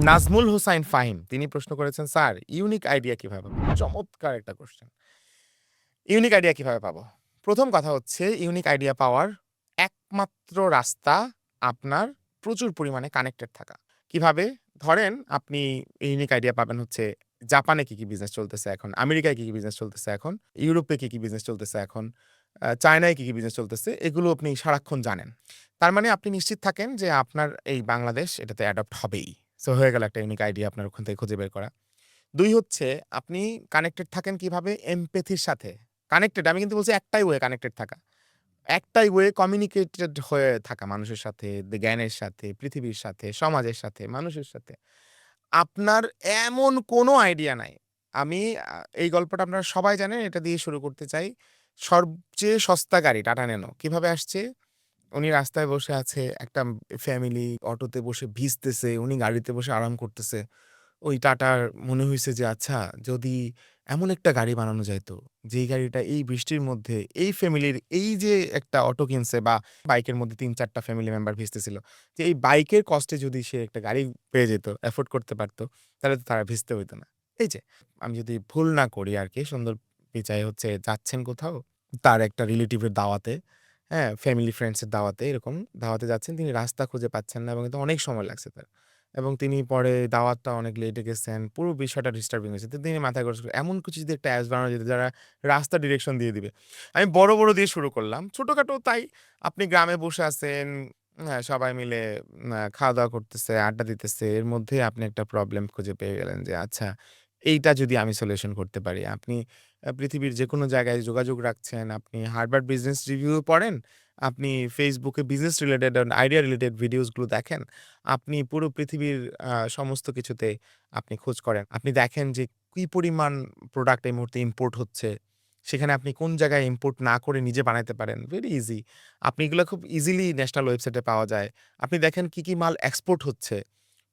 নাজমুল হোসাইন ফাহিম তিনি প্রশ্ন করেছেন, "স্যার ইউনিক আইডিয়া কিভাবে পাবো?" চমৎকার একটা কোয়েশ্চেন। ইউনিক আইডিয়া কিভাবে পাবো? ১ম কথা হচ্ছে ইউনিক আইডিয়া পাওয়ার একমাত্র রাস্তা আপনার প্রচুর পরিমাণে কানেক্টেড থাকা। কিভাবে? ধরেন আপনি ইউনিক আইডিয়া পাবেন হচ্ছে জাপানে কি বিজনেস চলতেছে এখন, আমেরিকায় কি বিজনেস চলতেছে এখন, ইউরোপে কি বিজনেস চলতেছে এখন, চায়নায় কি বিজনেস চলতেছে, এগুলো আপনি সারাক্ষণ জানেন। তার মানে আপনি নিশ্চিত থাকেন যে আপনার এই বাংলাদেশ এটাতে অ্যাডপ্ট হবেই। সো হয়ে গেল একটা ইউনিক আইডিয়া আপনার ওখান থেকে খুঁজে বের করা। ২ হচ্ছে আপনি কানেক্টেড থাকেন কিভাবে? এমপ্যাথির সাথে। কানেক্টেড আমি কিন্তু বলছি একটাই ওয়ে কানেক্টেড থাকা। একটাই ওয়ে কমিউনিকেটেড হয়ে থাকা মানুষের সাথে, জ্ঞানের সাথে, পৃথিবীর সাথে, সমাজের সাথে, মানুষের সাথে। আপনার এমন কোনো আইডিয়া নাই। আমি এই গল্পটা আপনারা সবাই জানেন, এটা দিয়ে শুরু করতে চাই। সবচেয়ে সস্তা গাড়ি টাটা ন্যানো কিভাবে আসছে? উনি রাস্তায় বসে আছে, একটা ফ্যামিলি অটোতে বসে ভিজতেছে, উনি গাড়িতে বসে আরাম করতেছে। ওই টাটার মনে হইছে যে আচ্ছা যদি এমন একটা গাড়ি বানানো যাইত, যেই গাড়িটা এই বৃষ্টির মধ্যে এই ফ্যামিলির এই যে একটা অটো কিনছে বা বাইকের মধ্যে ৩-৪ টা ফ্যামিলি মেম্বার ভিজতেছিল। যে এই বাইকের কস্টে যদি সে একটা গাড়ি পেয়ে যেত, এফোর্ড করতে পারত, তাহলে তো তারা ভিজতে হইত না। এই যে আমি যদি ভুল না করি আরকি সুন্দর পিচায় হচ্ছে যাচ্ছেন কোথাও, তার একটা রিলেটিভ এর দাওয়াতে, হ্যাঁ? ফ্যামিলি ফ্রেন্ডস এর দাওয়াতে এরকম দাওয়াতে যাচ্ছেন। তিনি রাস্তা খুঁজে পাচ্ছেন না এবং কিন্তু অনেক সময় লাগছে তার। এবং তিনি পরে দাওয়াতটা অনেক লেটে গেছেন। পুরো বিষয়টা ডিস্টার্বিং হয়েছে। তো তিনি মাথায় কষ্ট এমন কিছু যদি একটা অ্যাপস বানানো যেত যারা রাস্তা ডিরেকশন দিয়ে দিবে। আমি বড় দিয়ে শুরু করলাম। ছোটখাটো তাই আপনি গ্রামে বসে আছেন, হ্যাঁ, সবাই মিলে খাওয়া-দাওয়া করতেছে, আড্ডা দিতেছে। এর মধ্যে আপনি একটা প্রবলেম খুঁজে পেয়ে গেলেন যে আচ্ছা এইটা যদি আমি সলিউশন করতে পারি। আপনি পৃথিবীর যেকোনো জায়গায় যোগাযোগ রাখছেন, আপনি হার্ভার্ড বিজনেস রিভিউ পড়েন, আপনি Facebook A business related and idea related videos গুলো দেখেন। আপনি পুরো পৃথিবীর সমস্ত কিছুতে আপনি খোঁজ করেন। আপনি দেখেন যে কি পরিমাণ প্রোডাক্ট এই মুহূর্তে ইম্পোর্ট হচ্ছে। সেখানে আপনি কোন জায়গায় ইম্পোর্ট না করে নিজে বানাইতে পারেন। Very easy. আপনি এগুলা খুব ইজিলি ন্যাশনাল ওয়েবসাইটে পাওয়া যায়। আপনি দেখেন কি মাল এক্সপোর্ট হচ্ছে।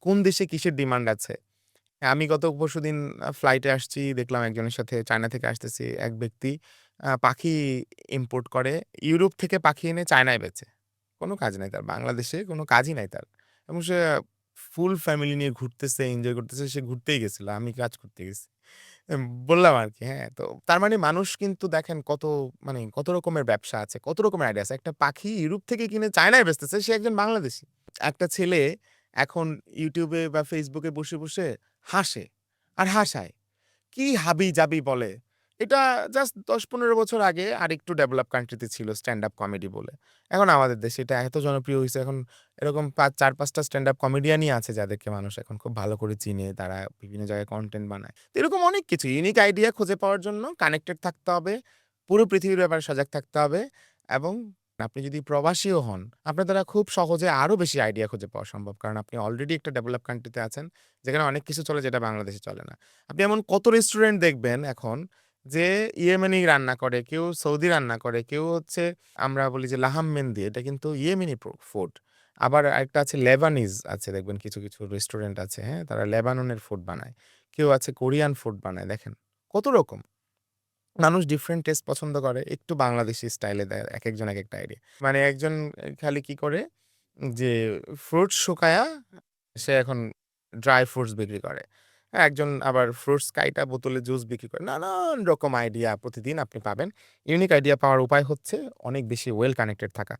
কোন দেশে কিসের ডিমান্ড আছে। হ্যাঁ, আমি গত পরশুদিন ফ্লাইটে আসছি। দেখলাম একজনের সাথে চায়না থেকে আসতেছি। এক ব্যক্তি পাখি ইম্পোর্ট করে। ইউরোপ থেকে পাখি এনে চায়নায় বেচে। কোন কাজ নাই তার। বাংলাদেশে কোন কাজই নাই তার। এবং সে ফুল ফ্যামিলি নিয়ে ঘুরতেছে, এনজয় করতেছে। সে ঘুরতেই গেছিল। আমি কাজ করতে গেছি। বললাম আরকি, হ্যাঁ? তো তার মানে মানুষ কিন্তু দেখেন কত মানে কত রকমের ব্যবসা আছে, কত রকমের আইডিয়া আছে। একটা পাখি ইউরোপ থেকে কিনে চায়নায় বেচতেছে। সে একজন বাংলাদেশী। একটা ছেলে এখন YouTube এ বা Facebook এ বসে হাসে আর হাসায়। কি হাবি-জাবি বলে। এটা জাস্ট ১০-১৫ বছর আগে আরেকটু ডেভেলপ কান্ট্রি তে ছিল স্ট্যান্ড আপ কমেডি বলে। এখন আমাদের দেশে এটা এত জনপ্রিয় হইছে এখন এরকম ৪-৫ টা স্ট্যান্ড আপ কমেডিয়ানই আছে যাদেরকে মানুষ এখন খুব ভালো করে চিনে। তারা বিভিন্ন জায়গায় কনটেন্ট বানায়। তো এরকম অনেক কিছু ইউনিক আইডিয়া খুঁজে পাওয়ার জন্য কানেক্টেড থাকতে হবে। পুরো পৃথিবীর ব্যাপারে সজাগ থাকতে হবে এবং আপনি যদি প্রবাসীও হন, আপনার দ্বারা খুব সহজে আরো বেশি আইডিয়া খুঁজে পাওয়া সম্ভব। কারণ আপনি অলরেডি একটা ডেভেলপ কান্ট্রি তে আছেন, যেখানে অনেক কিছু চলে যেটা বাংলাদেশে চলে না। আপনি এমন কত রেস্টুরেন্ট দেখবেন এখন যে ইয়েমেনি রান্না করে, কেউ সৌদি রান্না করে, কেউ হচ্ছে আমরা বলি যে লাহাম মেহেন্দি এটা কিন্তু ইয়েমেনি ফুড। আবার আরেকটা আছে লেবানিজ আছে দেখবেন কিছু রেস্টুরেন্ট আছে, হ্যাঁ? তারা লেবাননের ফুড বানায়। কেউ আছে কোরিয়ান ফুড বানায় দেখেন। কত রকম। মানুষ ডিফারেন্ট টেস্ট পছন্দ করে। একটু বাংলাদেশি স্টাইলে দেয়। একেকজন একেকটা আইডিয়া। মানে একজন খালি কি করে যে ফ্রুটস শুকায়া সে এখন ড্রাই ফ্রুটস বিক্রি করে। হ্যাঁ, একজন আবার ফ্রুটস কাইটা বোতলে জুস বিক্রি করে। নানান রকম আইডিয়া প্রতিদিন আপনি পাবেন। ইউনিক আইডিয়া পাওয়ার উপায় হচ্ছে অনেক বেশি ওয়েল কানেক্টেড থাকা।